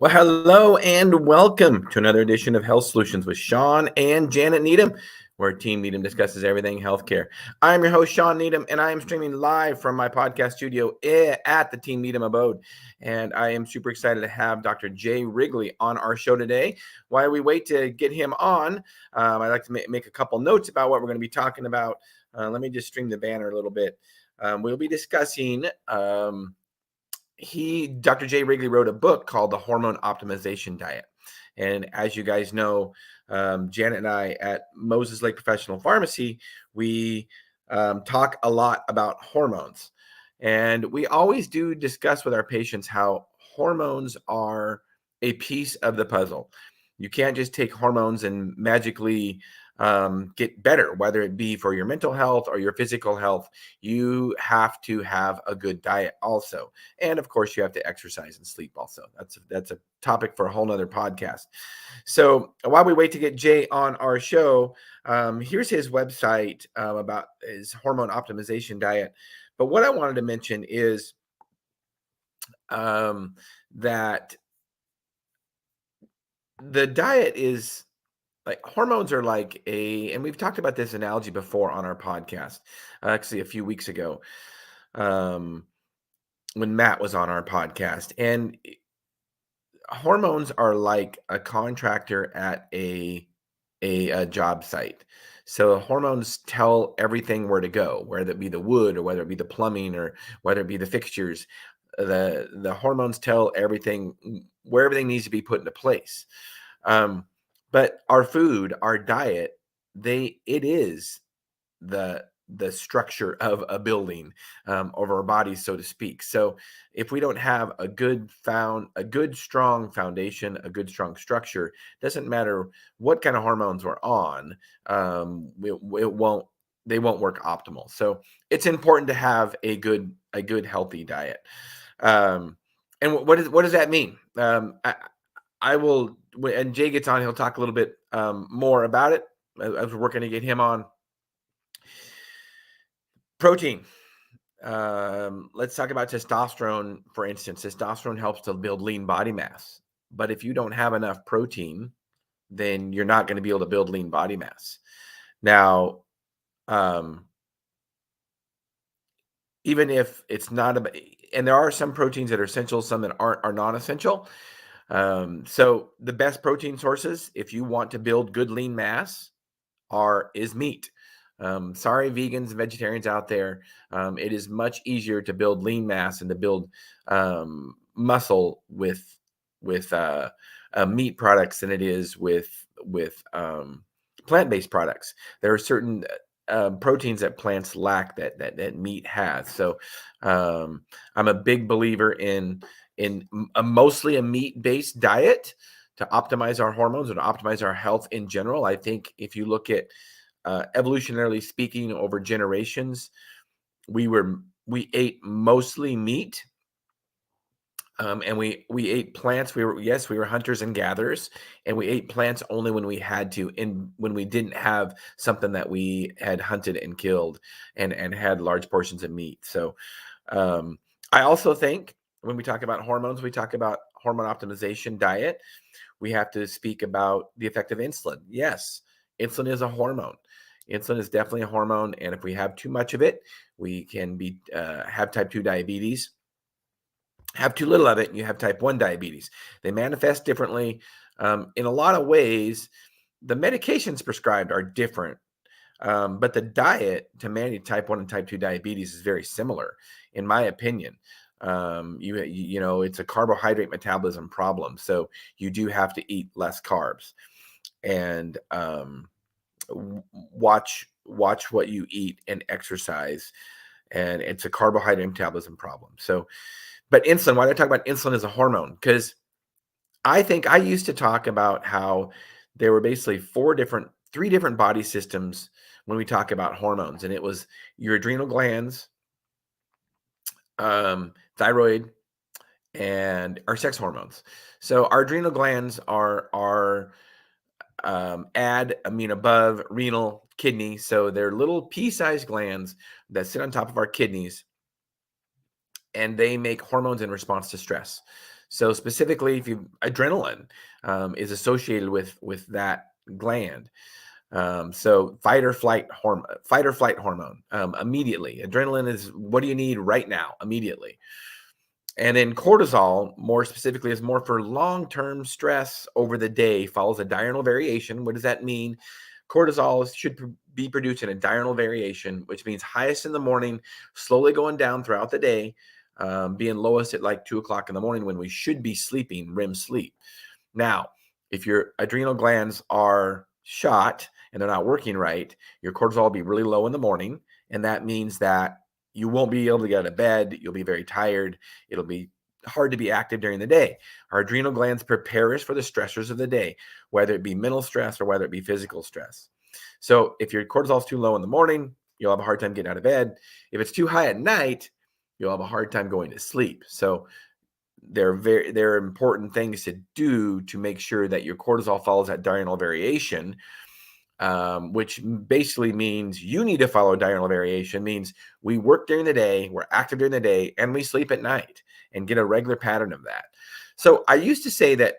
Well, hello and welcome to another edition of Health Solutions with Shawn and Janet Needham, where Team Needham discusses everything healthcare. I'm your host, Shawn Needham, and I am streaming live from my podcast studio at the Team Needham abode. And I am super excited to have Dr. Jay Wrigley on our show today. While we wait to get him on, I'd like to make a couple notes about what we're going to be talking about. Let me just stream the banner a little bit. We'll be discussing Dr. Jay Wrigley wrote a book called The Hormone Optimization Diet. And as you guys know, Janet and I at Moses Lake Professional Pharmacy, we talk a lot about hormones. And we always do discuss with our patients how hormones are a piece of the puzzle. You can't just take hormones and magically get better, whether it be for your mental health or your physical health. You have to have a good diet also. And of course, you have to exercise and sleep also. That's a topic for a whole nother podcast. So while we wait to get Jay on our show, here's his website about his hormone optimization diet. But what I wanted to mention is that the diet is like hormones are like and we've talked about this analogy before on our podcast, actually a few weeks ago, um, when Matt was on our podcast. And hormones are like a contractor at a job site. So hormones tell everything where to go, whether it be the wood or whether it be the plumbing or whether it be the fixtures. The hormones tell everything where everything needs to be put into place. Um, but our food, our diet, it is the structure of a building of our bodies, so to speak. So if we don't have a good strong foundation, a good strong structure, doesn't matter what kind of hormones we're on, it won't they won't work optimal. So it's important to have a good healthy diet. Um, and what does that mean? I will, and Jay gets on, he'll talk a little bit more about it as we're working to get him on. Protein. Let's talk about testosterone, for instance. Testosterone helps to build lean body mass. But if you don't have enough protein, then you're not going to be able to build lean body mass. Now, even if it's not and there are some proteins that are essential, some that are non-essential. So the best protein sources, if you want to build good lean mass, is meat. Sorry, vegans and vegetarians out there. It is much easier to build lean mass and to build muscle with meat products than it is with plant-based products. There are certain proteins that plants lack that meat has. So I'm a big believer in mostly a meat-based diet to optimize our hormones and to optimize our health in general. I think if you look at evolutionarily speaking, over generations, we ate mostly meat, and we ate plants. We were hunters and gatherers, and we ate plants only when we had to, and when we didn't have something that we had hunted and killed, and had large portions of meat. So I also think when we talk about hormones, we talk about hormone optimization diet. We have to speak about the effect of insulin. Yes, insulin is a hormone. Insulin is definitely a hormone, and if we have too much of it, we can have type 2 diabetes. Have too little of it, and you have type 1 diabetes. They manifest differently. In a lot of ways, the medications prescribed are different, but the diet to manage type 1 and type 2 diabetes is very similar, in my opinion. You know, it's a carbohydrate metabolism problem, so you do have to eat less carbs, and watch what you eat and exercise, and it's a carbohydrate metabolism problem. So, but insulin, why do I talk about insulin as a hormone? Because I think I used to talk about how there were basically three different body systems when we talk about hormones, and it was your adrenal glands, thyroid, and our sex hormones. So our adrenal glands are above, renal, kidney. So they're little pea-sized glands that sit on top of our kidneys, and they make hormones in response to stress. So specifically, if you adrenaline is associated with that gland. So fight or flight hormone immediately. Adrenaline is what do you need right now, immediately. And then cortisol, more specifically, is more for long-term stress over the day, follows a diurnal variation. What does that mean? Cortisol should be produced in a diurnal variation, which means highest in the morning, slowly going down throughout the day, being lowest at like 2 o'clock in the morning when we should be sleeping, REM sleep. Now, if your adrenal glands are shot and they're not working right, your cortisol will be really low in the morning. And that means that you won't be able to get out of bed. You'll be very tired. It'll be hard to be active during the day. Our adrenal glands prepare us for the stressors of the day, whether it be mental stress or whether it be physical stress. So if your cortisol is too low in the morning, you'll have a hard time getting out of bed. If it's too high at night, you'll have a hard time going to sleep. So they're important things to do to make sure that your cortisol follows that diurnal variation, which basically means you need to follow diurnal variation, means we work during the day, we're active during the day, and we sleep at night and get a regular pattern of that. So I used to say that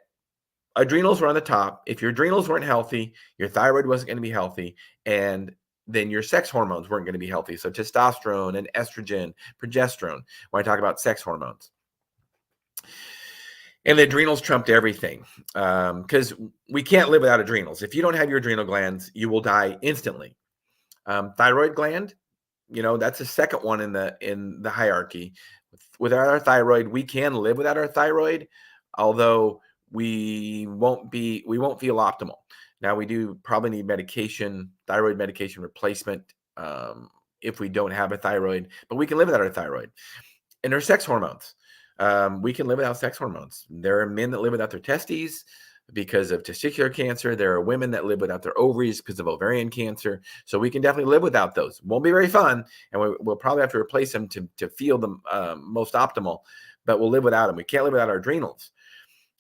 adrenals were on the top. If your adrenals weren't healthy, your thyroid wasn't going to be healthy, and then your sex hormones weren't going to be healthy. So testosterone and estrogen, progesterone, when I talk about sex hormones. And the adrenals trumped everything, because we can't live without adrenals. If you don't have your adrenal glands, you will die instantly. Thyroid gland, that's the second one in the hierarchy. Without our thyroid, we can live without our thyroid, although we won't feel optimal. Now, we do probably need medication, thyroid medication replacement, if we don't have a thyroid, but we can live without our thyroid. And our sex hormones. We can live without sex hormones. There are men that live without their testes because of testicular cancer. There are women that live without their ovaries because of ovarian cancer. So we can definitely live without those. Won't be very fun, and we'll probably have to replace them to feel the most optimal, but we'll live without them. We can't live without our adrenals.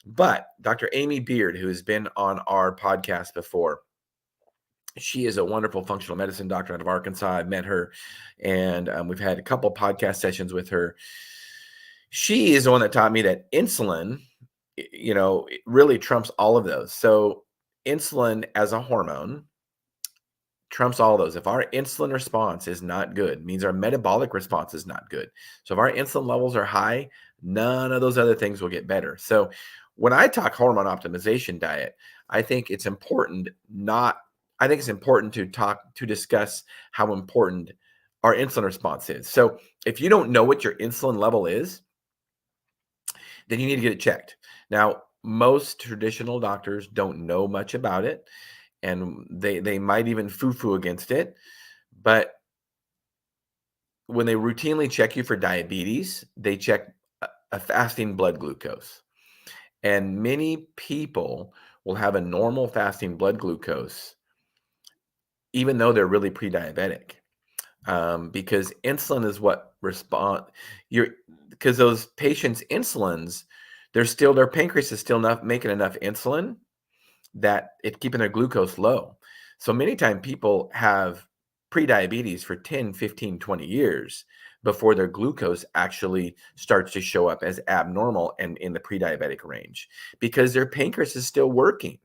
But Dr. Amy Beard, who has been on our podcast before, she is a wonderful functional medicine doctor out of Arkansas. I've met her, and we've had a couple podcast sessions with her. She is the one that taught me that insulin, it really trumps all of those. So insulin as a hormone trumps all those. If our insulin response is not good, means our metabolic response is not good. So if our insulin levels are high, none of those other things will get better. So when I talk hormone optimization diet, I think it's important to discuss how important our insulin response is. So if you don't know what your insulin level is, then you need to get it checked. Now, most traditional doctors don't know much about it, and they might even foo-foo against it. But when they routinely check you for diabetes, they check a fasting blood glucose. And many people will have a normal fasting blood glucose, even though they're really pre-diabetic, because insulin is what because those patients' insulins, their pancreas is still making enough insulin that it's keeping their glucose low. So many times people have pre-diabetes for 10, 15, 20 years before their glucose actually starts to show up as abnormal and in the pre-diabetic range, because their pancreas is still working.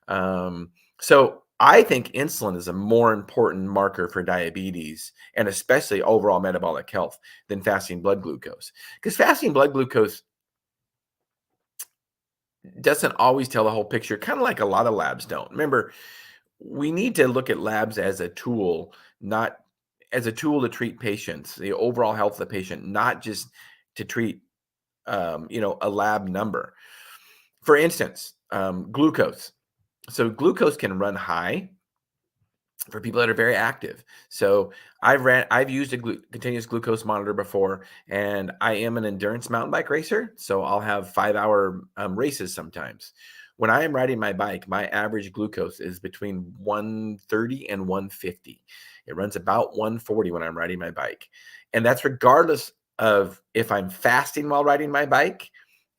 So I think insulin is a more important marker for diabetes and especially overall metabolic health than fasting blood glucose, because fasting blood glucose doesn't always tell the whole picture, kind of like a lot of labs don't. Remember, we need to look at labs as a tool, not as a tool to treat patients, the overall health of the patient, not just to treat, a lab number. For instance, glucose. So glucose can run high for people that are very active. So I've used a continuous glucose monitor before, and I am an endurance mountain bike racer. So I'll have 5-hour races sometimes. When I am riding my bike, my average glucose is between 130 and 150. It runs about 140 when I'm riding my bike. And that's regardless of if I'm fasting while riding my bike,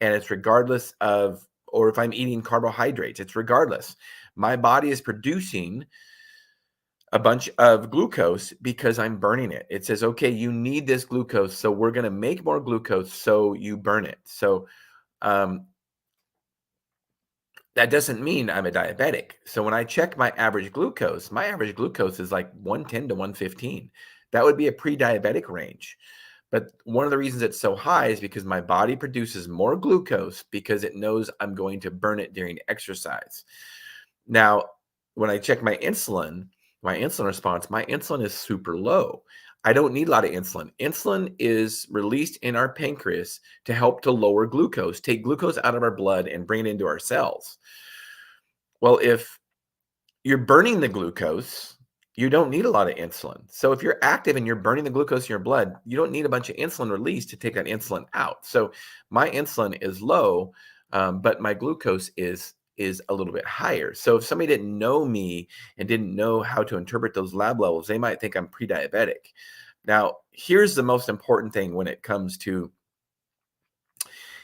and it's regardless of, or if I'm eating carbohydrates, it's regardless. My body is producing a bunch of glucose because I'm burning it. It says, okay, you need this glucose, so we're going to make more glucose so you burn it. So Um, that doesn't mean I'm a diabetic. So when I check my average glucose is like 110 to 115. That would be a pre-diabetic range. But one of the reasons it's so high is because my body produces more glucose because it knows I'm going to burn it during exercise. Now, when I check my insulin response, my insulin is super low. I don't need a lot of insulin. Insulin is released in our pancreas to help to lower glucose, take glucose out of our blood and bring it into our cells. Well, if you're burning the glucose, you don't need a lot of insulin. So if you're active and you're burning the glucose in your blood, you don't need a bunch of insulin released to take that insulin out. So my insulin is low, but my glucose is a little bit higher. So if somebody didn't know me and didn't know how to interpret those lab levels, they might think I'm pre-diabetic. Now, here's the most important thing when it comes to,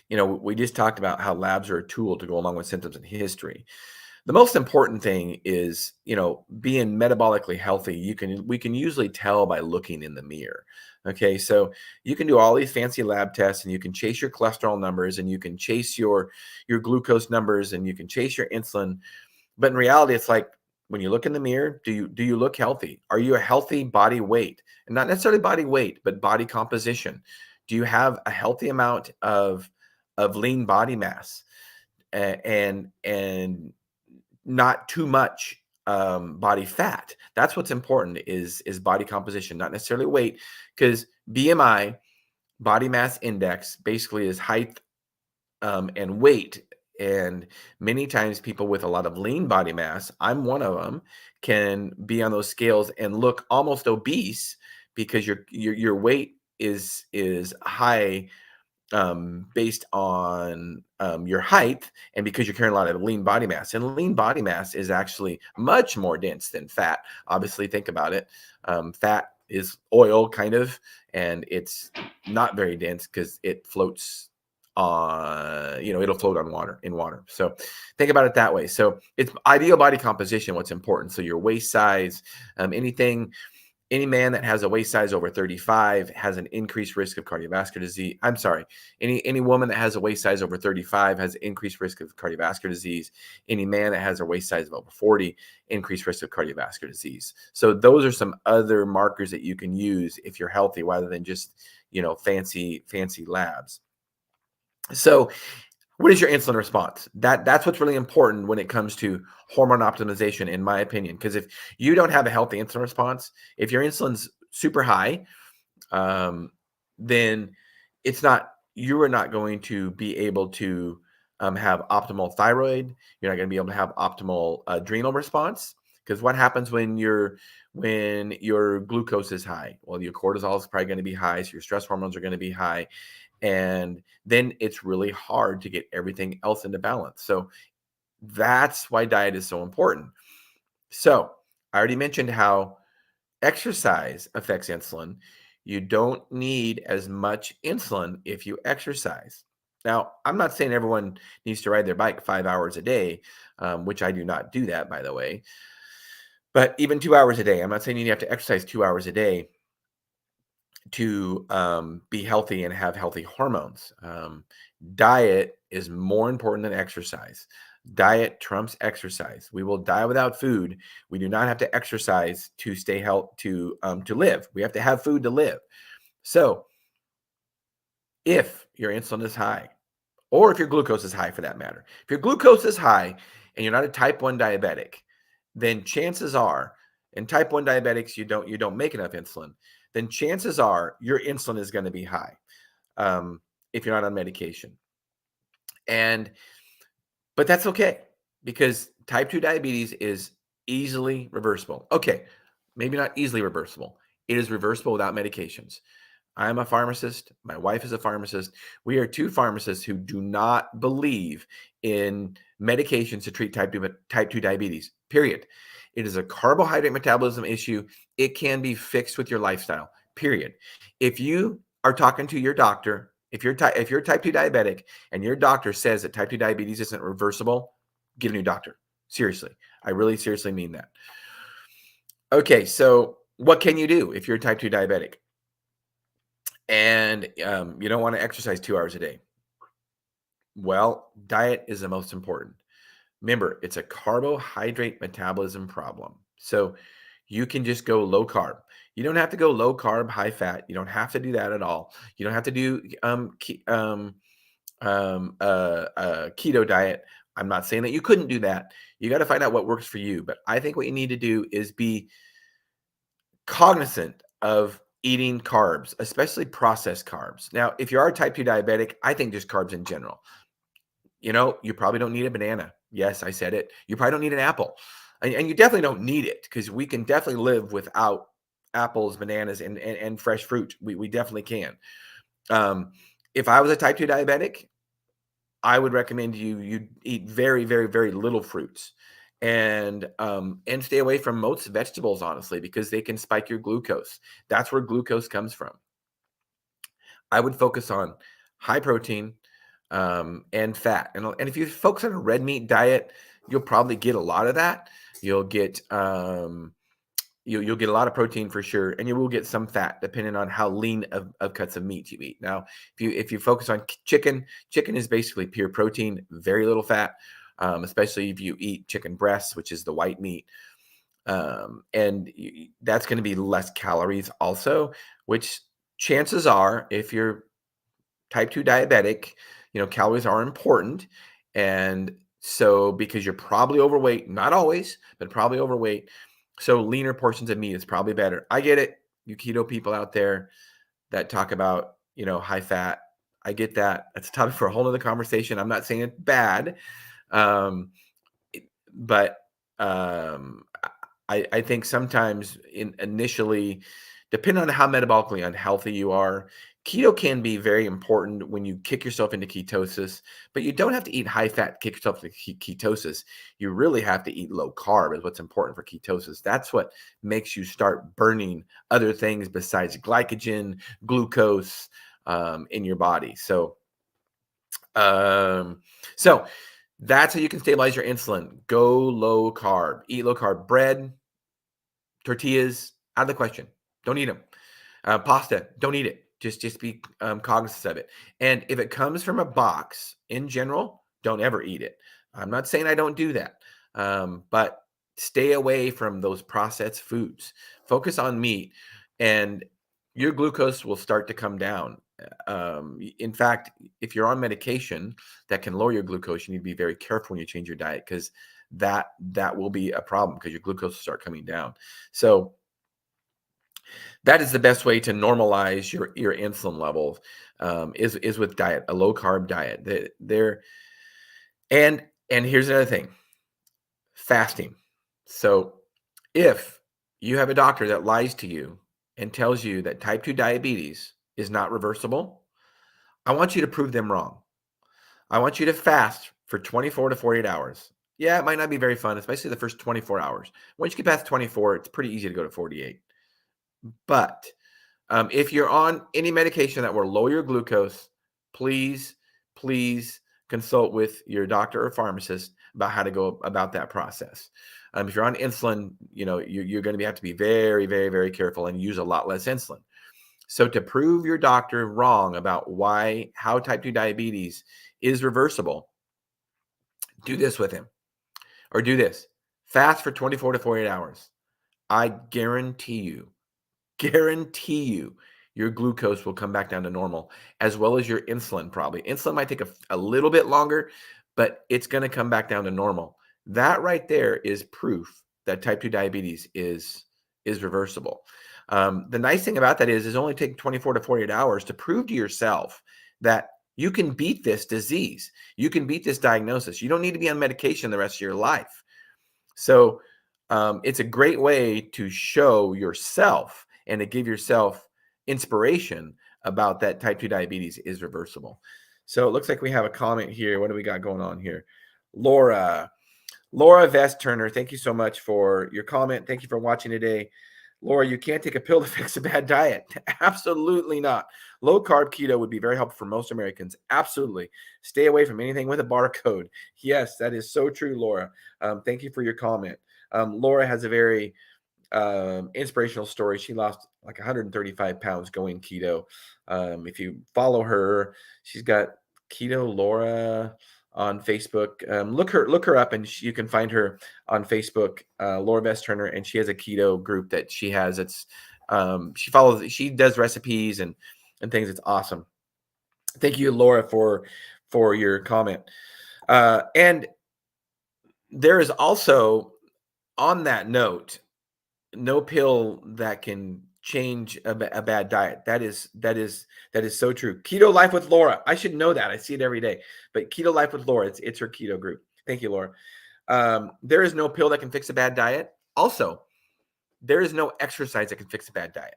we just talked about how labs are a tool to go along with symptoms and history. The most important thing is, being metabolically healthy. We can usually tell by looking in the mirror. Okay, so you can do all these fancy lab tests, and you can chase your cholesterol numbers, and you can chase your glucose numbers, and you can chase your insulin. But in reality, it's like when you look in the mirror, do you look healthy? Are you a healthy body weight? And not necessarily body weight, but body composition. Do you have a healthy amount of lean body mass? And not too much body fat. That's what's important is body composition, not necessarily weight, because BMI, body mass index, basically is height and weight. And many times people with a lot of lean body mass, I'm one of them, can be on those scales and look almost obese because your weight is high based on your height and because you're carrying a lot of lean body mass. And lean body mass is actually much more dense than fat. Obviously, think about it. Fat is oil, kind of, and it's not very dense because it floats on, it'll float on water, in water. So think about it that way. So it's ideal body composition, what's important. So your waist size, any man that has a waist size over 35 has an increased risk of cardiovascular disease. I'm sorry. Any woman that has a waist size over 35 has increased risk of cardiovascular disease. Any man that has a waist size of over 40, increased risk of cardiovascular disease. So those are some other markers that you can use if you're healthy rather than just, fancy labs. So what is your insulin response? That's what's really important when it comes to hormone optimization, in my opinion. Because if you don't have a healthy insulin response, if your insulin's super high, um, then you are not going to be able to have optimal thyroid. You're not going to be able to have optimal adrenal response. Because what happens when your glucose is high? Well, your cortisol is probably going to be high, so your stress hormones are going to be high, and then it's really hard to get everything else into balance. So that's why diet is so important. So I already mentioned how exercise affects insulin. You don't need as much insulin if you exercise. Now, I'm not saying everyone needs to ride their bike 5 hours a day, which I do not do that, by the way. But even 2 hours a day, I'm not saying you have to exercise 2 hours a day to be healthy and have healthy hormones. Diet is more important than exercise. Diet trumps exercise. We will die without food. We do not have to exercise to stay healthy to live. We have to have food to live. So, if your insulin is high, or if your glucose is high for that matter, if your glucose is high and you're not a type 1 diabetic, then chances are, in type 1 diabetics, you don't make enough insulin, then chances are your insulin is going to be high if you're not on medication. And but that's okay because type 2 diabetes is easily reversible. Okay, maybe not easily reversible. It is reversible without medications. I'm a pharmacist. My wife is a pharmacist. We are two pharmacists who do not believe in medications to treat type 2 diabetes, period. It is a carbohydrate metabolism issue. It can be fixed with your lifestyle, period. If you are talking to your doctor, if you're type 2 diabetic and your doctor says that type 2 diabetes isn't reversible, get a new doctor. Seriously. I really seriously mean that. Okay, so what can you do if you're a type 2 diabetic? And you don't want to exercise 2 hours a day? Well, diet is the most important. Remember, it's a carbohydrate metabolism problem. So you can just go low carb. You don't have to go low carb, high fat. You don't have to do that at all. You don't have to do keto diet. I'm not saying that you couldn't do that. You got to find out what works for you. But I think what you need to do is be cognizant of eating carbs, especially processed carbs. Now, if you are a type 2 diabetic, I think just carbs in general. You probably don't need a banana. Yes, I said it. You probably don't need an apple. And you definitely don't need it because we can definitely live without apples, bananas, and fresh fruit. We definitely can. Um, if I was a type 2 diabetic, I would recommend you eat very, very, very little fruits and stay away from most vegetables, honestly, because they can spike your glucose. That's where glucose comes from. I would focus on high protein and fat. And if you focus on a red meat diet, you'll probably get a lot of that. You'll get you'll get a lot of protein for sure, and you will get some fat depending on how lean of cuts of meat you eat. Now, if you focus on chicken, chicken is basically pure protein, very little fat, especially if you eat chicken breasts, which is the white meat. That's going to be less calories also, which chances are, if you're type 2 diabetic, calories are important. And so, because you're probably overweight, not always, but probably overweight. So, leaner portions of meat is probably better. I get it. You keto people out there that talk about, high fat. I get that. That's a topic for a whole other conversation. I'm not saying it's bad. Um, but I think sometimes initially, depending on how metabolically unhealthy you are, keto can be very important when you kick yourself into ketosis. But you don't have to eat high fat to kick yourself into ketosis. You really have to eat low carb is what's important for ketosis. That's what makes you start burning other things besides glycogen, glucose in your body. Um, so that's how you can stabilize your insulin. Go low carb. Eat low carb. Bread, tortillas, out of the question. Don't eat them. Pasta, don't eat it. Just be cognizant of it. And if it comes from a box, in general, don't ever eat it. I'm not saying I don't do that, but stay away from those processed foods. Focus on meat, and your glucose will start to come down. In fact, if you're on medication that can lower your glucose, you need to be very careful when you change your diet because that will be a problem because your glucose will start coming down. So that is the best way to normalize your insulin levels is with diet, a low carb diet. There and here's another thing, fasting. So if you have a doctor that lies to you and tells you that type 2 diabetes is not reversible, I want you to prove them wrong. I want you to fast for 24 to 48 hours. Yeah, it might not be very fun, especially the first 24 hours. Once you get past 24, it's pretty easy to go to 48. But if you're on any medication that will lower your glucose, please, please consult with your doctor or pharmacist about how to go about that process. If you're on insulin, you're going to have to be very, very, very careful and use a lot less insulin. So to prove your doctor wrong about how type 2 diabetes is reversible, do this with him or do this. Fast for 24 to 48 hours. I guarantee you your glucose will come back down to normal, as well as your insulin probably. Insulin might take a little bit longer, but it's going to come back down to normal. That right there is proof that type 2 diabetes is reversible. The nice thing about that is only taking 24 to 48 hours to prove to yourself that you can beat this disease. You can beat this diagnosis. You don't need to be on medication the rest of your life. So it's a great way to show yourself and to give yourself inspiration about that type 2 diabetes is reversible. So it looks like we have a comment here. What do we got going on here? Laura Vest Turner, thank you so much for your comment. Thank you for watching today. Laura, you can't take a pill to fix a bad diet. Absolutely not. Low carb keto would be very helpful for most Americans. Absolutely. Stay away from anything with a barcode. Yes, that is so true, Laura. Thank you for your comment. Laura has a very inspirational story. She lost like 135 pounds going keto. If you follow her, she's got Keto Laura on Facebook. Look her up, and you can find her on Facebook, Laura Best Turner, and she has a keto group that she has. She does recipes and things. It's awesome. Thank you, Laura, for your comment. And there is also, on that note, no pill that can change a bad diet. That is so true. Keto Life with Laura. I should know that. I see it every day. But Keto Life with Laura, it's her keto group. Thank you, Laura. There is no pill that can fix a bad diet. Also, there is no exercise that can fix a bad diet.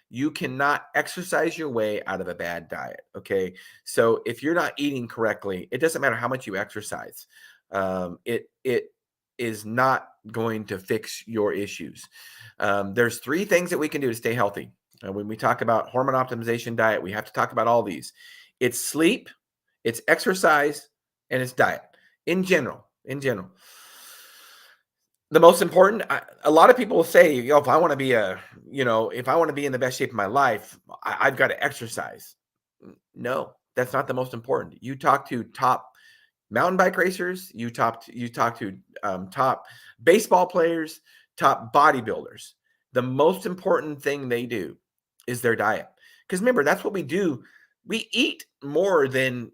You cannot exercise your way out of a bad diet. Okay. So if you're not eating correctly, it doesn't matter how much you exercise. It is not going to fix your issues. There's three things that we can do to stay healthy. When we talk about hormone optimization diet, we have to talk about all these. It's sleep, it's exercise, and it's diet in general. In general, the most important, a lot of people will say, if I want to be if I want to be in the best shape of my life, I've got to exercise. No, that's not the most important. You talk to top mountain bike racers, you talk to top baseball players, top bodybuilders. The most important thing they do is their diet. Because remember, that's what we do. We eat more than,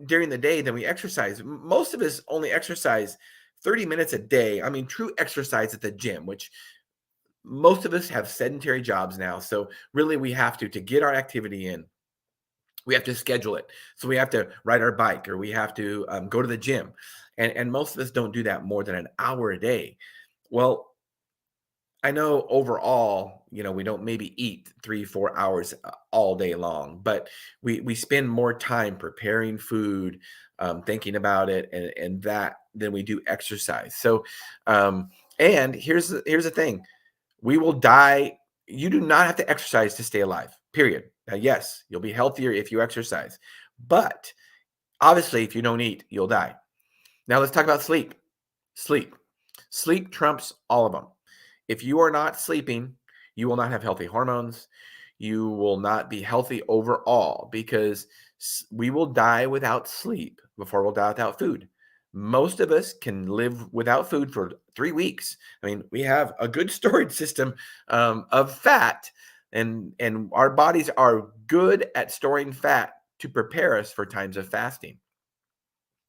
during the day than we exercise. Most of us only exercise 30 minutes a day. I mean, true exercise at the gym, which most of us have sedentary jobs now. So really we have to get our activity in, we have to schedule it. So we have to ride our bike, or we have to go to the gym. And most of us don't do that more than an hour a day. Well, I know overall, we don't maybe eat 3, 4 hours all day long, but we spend more time preparing food, thinking about it, and that than we do exercise. So, and here's the thing: we will die. You do not have to exercise to stay alive. Period. Now, yes, you'll be healthier if you exercise, but obviously, if you don't eat, you'll die. Now, let's talk about sleep. Sleep. Sleep trumps all of them. If you are not sleeping, you will not have healthy hormones. You will not be healthy overall, because we will die without sleep before we'll die without food. Most of us can live without food for 3 weeks. I mean, we have a good storage system of fat, and our bodies are good at storing fat to prepare us for times of fasting.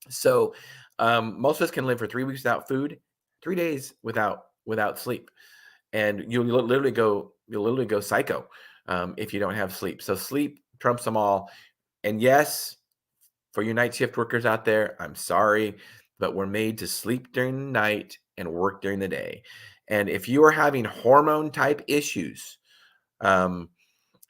So most of us can live for 3 weeks without food, 3 days without sleep, and you'll literally go psycho if you don't have sleep. So sleep trumps them all. And yes, for you night shift workers out there, I'm sorry, but we're made to sleep during the night and work during the day. And if you are having hormone type issues, um,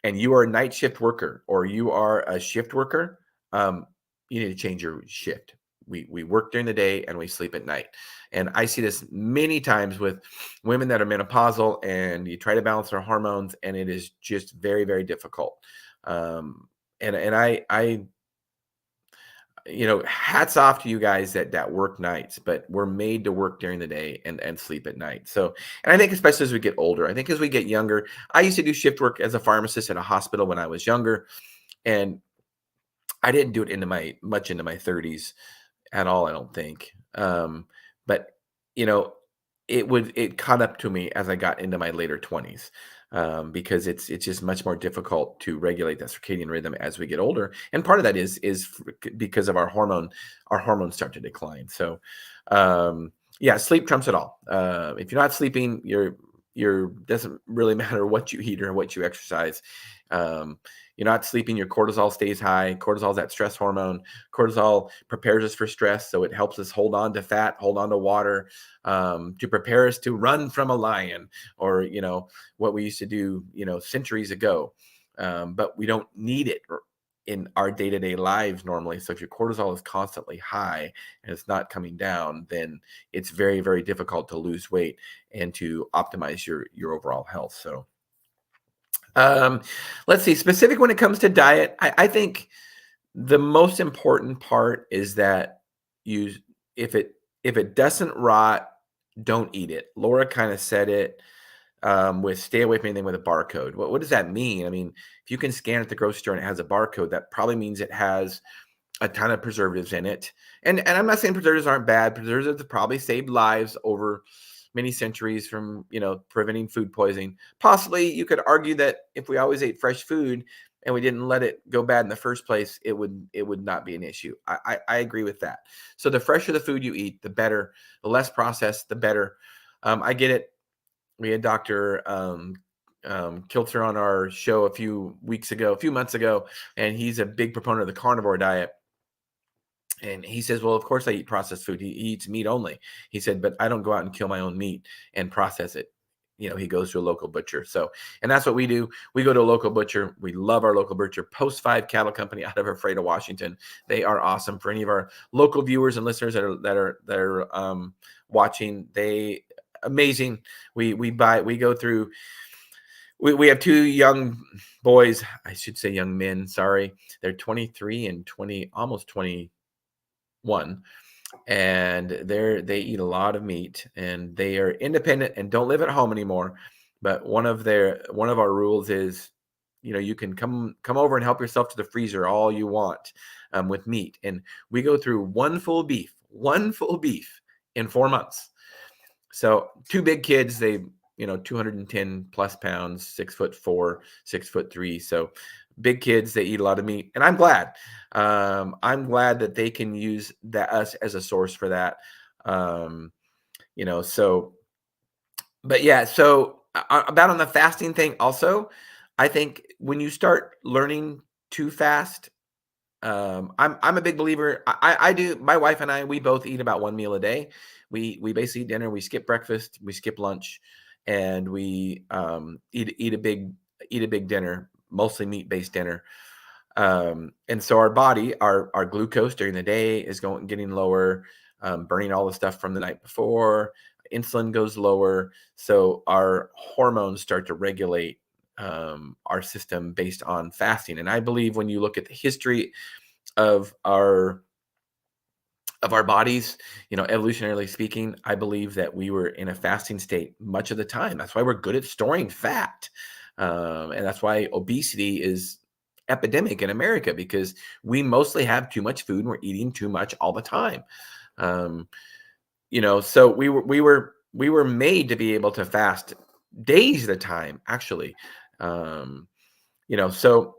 and you are a night shift worker, or you are a shift worker, you need to change your shift. We work during the day and we sleep at night. And I see this many times with women that are menopausal, and you try to balance their hormones, and it is just very, very difficult. And hats off to you guys that work nights, but we're made to work during the day and sleep at night. So, and I think especially as we get older, I think as we get younger, I used to do shift work as a pharmacist at a hospital when I was younger, and I didn't do it much into my 30s at all, I don't think. But you know, it caught up to me as I got into my later 20s, because it's just much more difficult to regulate that circadian rhythm as we get older, and part of that is because of our hormones start to decline. So, yeah, sleep trumps it all. If you're not sleeping, you're doesn't really matter what you eat or what you exercise. Um, you're not sleeping, your cortisol stays high. Cortisol is that stress hormone. Cortisol prepares us for stress, so it helps us hold on to fat, hold on to water, to prepare us to run from a lion, or what we used to do, centuries ago. But we don't need it in our day-to-day lives normally. So if your cortisol is constantly high and it's not coming down, then it's very, very difficult to lose weight and to optimize your overall health. So um, let's see, specific when it comes to diet, I think the most important part is that you, if it doesn't rot, don't eat it. Laura kind of said it, with stay away from anything with a barcode. What does that mean? I mean, if you can scan at the grocery store and it has a barcode, that probably means it has a ton of preservatives in it. And I'm not saying preservatives aren't bad. Preservatives have probably saved lives over many centuries from, preventing food poisoning. Possibly you could argue that if we always ate fresh food and we didn't let it go bad in the first place, it would not be an issue. I agree with that. So the fresher the food you eat, the better. The less processed, the better. I get it. We had Dr. Kilter on our show a few months ago, and he's a big proponent of the carnivore diet. And he says, well, of course I eat processed food. He eats meat only. He said, but I don't go out and kill my own meat and process it. He goes to a local butcher. So, and that's what we do. We go to a local butcher. We love our local butcher, Post 5 Cattle Company out of Ephrata, Washington. They are awesome. For any of our local viewers and listeners that are watching, they amazing. We go through. We have two young boys. I should say young men. Sorry, they're 23 and 20, almost 21, and they eat a lot of meat, and they are independent and don't live at home anymore. But one of our rules is, you can come over and help yourself to the freezer all you want, with meat. And we go through one full beef in 4 months. So two big kids, they 210 plus pounds, 6'4", 6'3". So big kids, they eat a lot of meat, and I'm glad. I'm glad that they can use us as a source for that. So, but yeah. So about on the fasting thing, also, I think when you start learning to fast, I'm a big believer. I do. My wife and I, we both eat about one meal a day. We basically eat dinner. We skip breakfast. We skip lunch, and we eat a big dinner, mostly meat based dinner. And so our body, our glucose during the day is getting lower, burning all the stuff from the night before. Insulin goes lower, so our hormones start to regulate our system based on fasting. And I believe when you look at the history of our bodies, evolutionarily speaking, I believe that we were in a fasting state much of the time. That's why we're good at storing fat, and that's why obesity is epidemic in America, because we mostly have too much food and we're eating too much all the time. um, so we were made to be able to fast days at a time, actually. So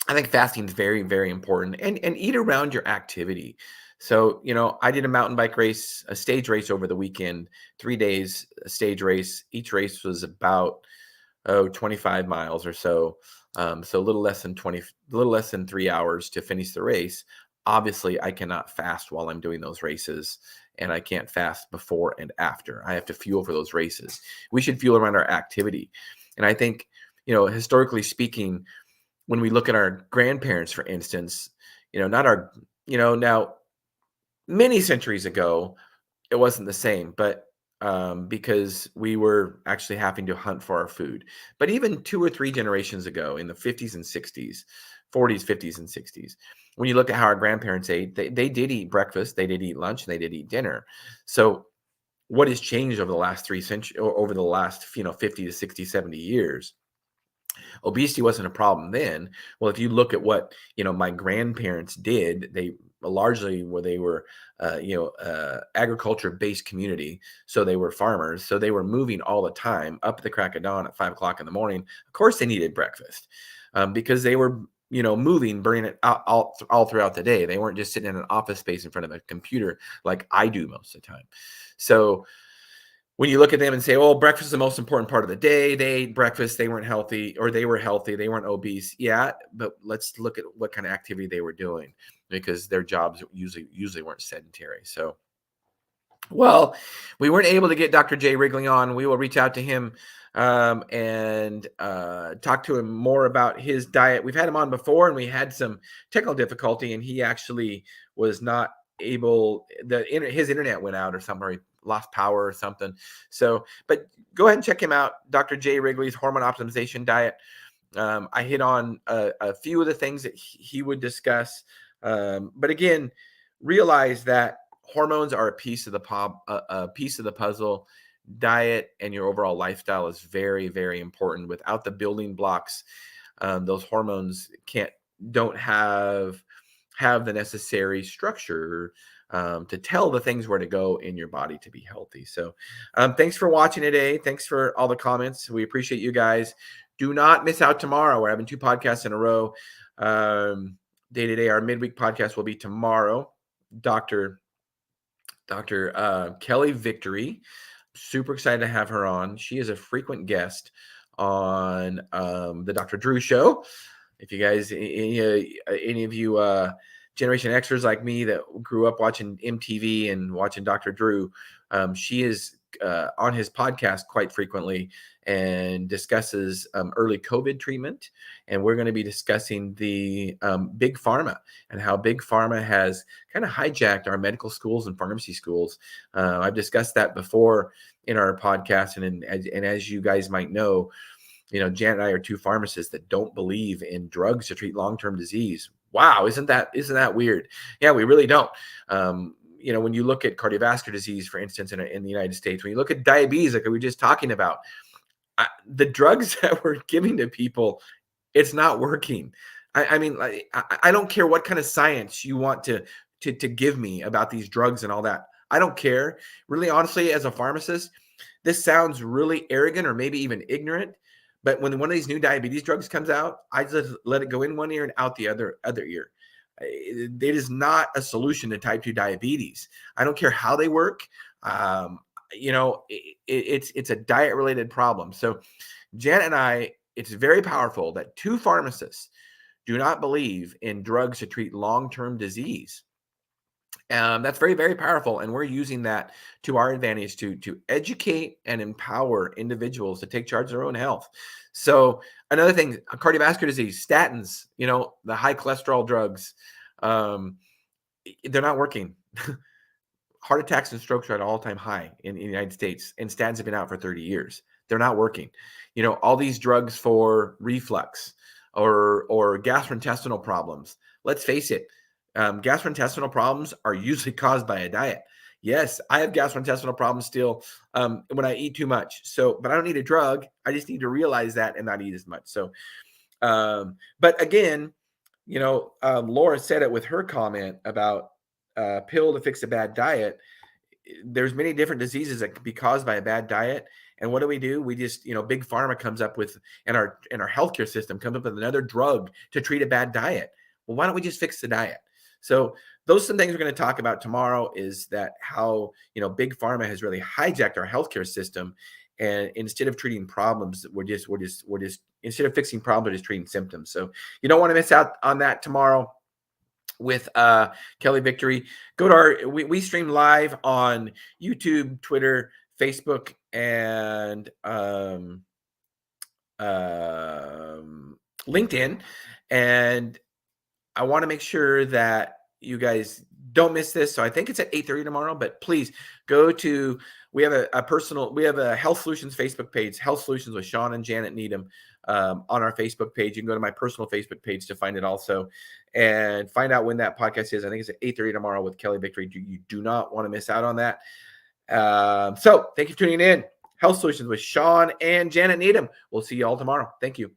I think fasting is very, very important, and eat around your activity. So, I did a mountain bike race, a stage race over the weekend, 3 days, a stage race. Each race was about, 25 miles or so. So a little less than 3 hours to finish the race. Obviously, I cannot fast while I'm doing those races, and I can't fast before and after. I have to fuel for those races. We should fuel around our activity. And I think, historically speaking, when we look at our grandparents, for instance, not our, now many centuries ago, it wasn't the same, but because we were actually having to hunt for our food. But even 2 or 3 generations ago, in the 50s and 60s, 40s, 50s, and 60s, when you look at how our grandparents ate, they did eat breakfast, they did eat lunch, and they did eat dinner. So what has changed over the last 3 centuries, over the last 50 to 60, 70 years? Obesity wasn't a problem then. Well, if you look at what my grandparents did, they largely where they were agriculture based community, so they were farmers, so they were moving all the time, up at the crack of dawn at 5 o'clock in the morning. Of course they needed breakfast, because they were moving, burning it out all throughout the day. They weren't just sitting in an office space in front of a computer like I do most of the time. So when you look at them and say, "Oh, breakfast is the most important part of the day," they ate breakfast, they weren't healthy, or they were healthy, they weren't obese. Yeah, but let's look at what kind of activity they were doing, because their jobs usually weren't sedentary. So, well, we weren't able to get Dr. Jay Wrigley on. We will reach out to him, and talk to him more about his diet. We've had him on before, and we had some technical difficulty, and he actually was not able. His internet went out or something, or he lost power or something. So, but go ahead and check him out, Dr. Jay Wrigley's Hormone Optimization Diet. I hit on a few of the things that he would discuss, but again, realize that hormones are a piece of a piece of the puzzle. Diet and your overall lifestyle is very, very important. Without the building blocks, those hormones don't have the necessary structure to tell the things where to go in your body to be healthy. So thanks for watching today. Thanks for all the comments. We appreciate you guys. Do not miss out tomorrow. We're having 2 podcasts in a row. Day to day, our midweek podcast will be tomorrow. Dr. Kelly Victory. Super excited to have her on. She is a frequent guest on the Dr. Drew Show. If you guys, any of you Generation Xers like me that grew up watching MTV and watching Dr. Drew, she is on his podcast quite frequently and discusses early COVID treatment. And we're going to be discussing the big pharma and how big pharma has kind of hijacked our medical schools and pharmacy schools. I've discussed that before in our podcast. And as you guys might know, Janet and I are 2 pharmacists that don't believe in drugs to treat long-term disease. Wow, isn't that weird? Yeah, we really don't. When you look at cardiovascular disease, for instance, in the United States, when you look at diabetes, like we were just talking about, the drugs that we're giving to people, it's not working. I mean, I don't care what kind of science you want to give me about these drugs and all that. I don't care. Really, honestly, as a pharmacist, this sounds really arrogant or maybe even ignorant. But when one of these new diabetes drugs comes out, I just let it go in one ear and out the other ear. It is not a solution to type 2 diabetes. I don't care how they work. It's a diet related problem. So Janet and I, it's very powerful that 2 pharmacists do not believe in drugs to treat long-term disease. That's very, very powerful. And we're using that to our advantage to educate and empower individuals to take charge of their own health. So another thing, cardiovascular disease, statins, the high cholesterol drugs, they're not working. Heart attacks and strokes are at an all-time high in the United States, and statins have been out for 30 years. They're not working. All these drugs for reflux or gastrointestinal problems. Let's face it, gastrointestinal problems are usually caused by a diet. Yes, I have gastrointestinal problems still when I eat too much. But I don't need a drug. I just need to realize that and not eat as much. So, but again, Laura said it with her comment about pill to fix a bad diet. There's many different diseases that could be caused by a bad diet. And what do? We just, big pharma comes up with, and our healthcare system comes up with another drug to treat a bad diet. Well, why don't we just fix the diet? So those are some things we're going to talk about tomorrow, is that how, big pharma has really hijacked our healthcare system. And instead of treating problems, we're just instead of fixing problems, we're just treating symptoms. So you don't want to miss out on that tomorrow with Kelly Victory. Go to we stream live on YouTube, Twitter, Facebook, and LinkedIn. And I want to make sure that you guys don't miss this. So I think it's at 8:30 tomorrow, but please go to, we have a Health Solutions Facebook page, Health Solutions with Shawn and Janet Needham on our Facebook page. You can go to my personal Facebook page to find it also and find out when that podcast is. I think it's at 8:30 tomorrow with Kelly Victory. You do not want to miss out on that. So thank you for tuning in. Health Solutions with Shawn and Janet Needham. We'll see you all tomorrow. Thank you.